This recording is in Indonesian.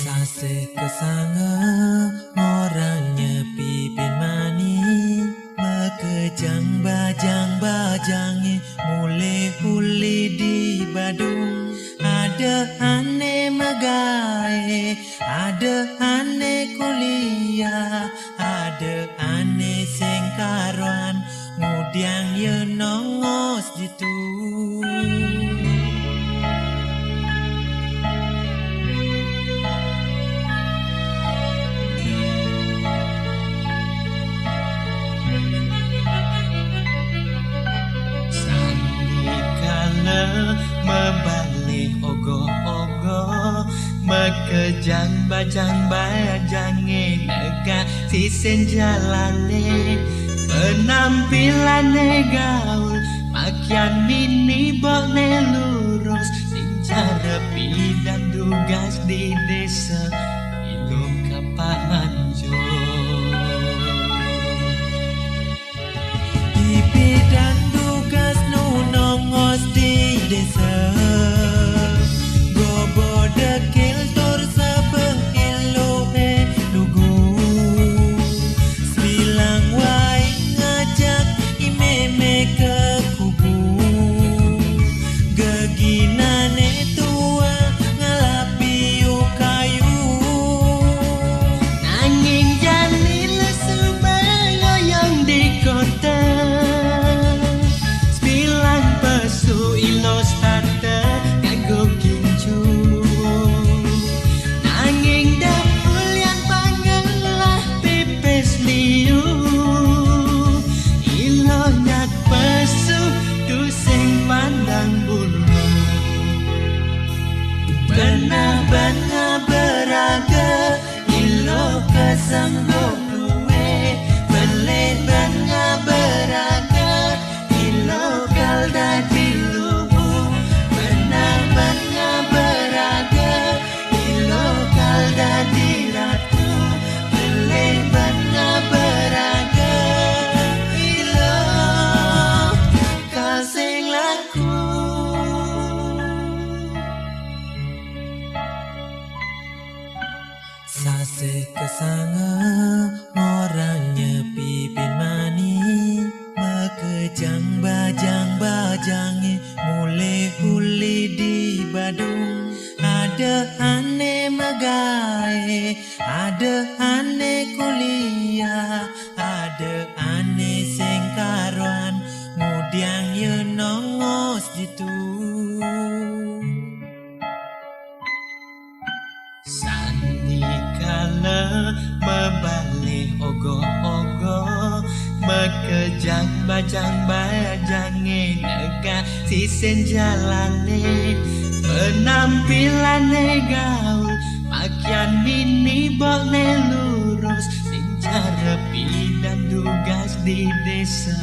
Sase kesanga orangnya pipin mani, mekejang bajang-bajangi mulai huli di Badung. Ada ane megae, ada ane kuliah, ada ane sing karuan ngudiang ye nongos ditu. Membalik ogoh-ogoh, mekejang bajang-bajange nega sisen jalane, penampilane gaul, pakaian mini bokne lurus, sing carepi dan tugas di desa ilung kapanjo. Pipi dan tugas nu nongos di desa, gobo dekil tur sebeng iloe lugu, bilang wai ngajak imeme ke kubu, geginane tua ngalapi kayu, nanging jalil sebelo yang di kota. Ilos tata kagok kincu, nanging dapul yang pangelah pipes liu, ilo nyak pesu tusing pandang bulu, benar-benar beraga ilo kesenggok kue, belit benar beraga ilo kalda dilu. Sase kesanga orangnya pipin mani, mekejang bajang-bajangi mulai huli di Badung. Ada ane megae, ada ane kuliah, ada ane sing karuan ngudiang ye nongos ditu. Membalik ogoh-ogoh, mekejang bajang-bajange nega sisen jalane, penampilane gaul, pakaian mini bokne lurus, sing carepi dan tugas di desa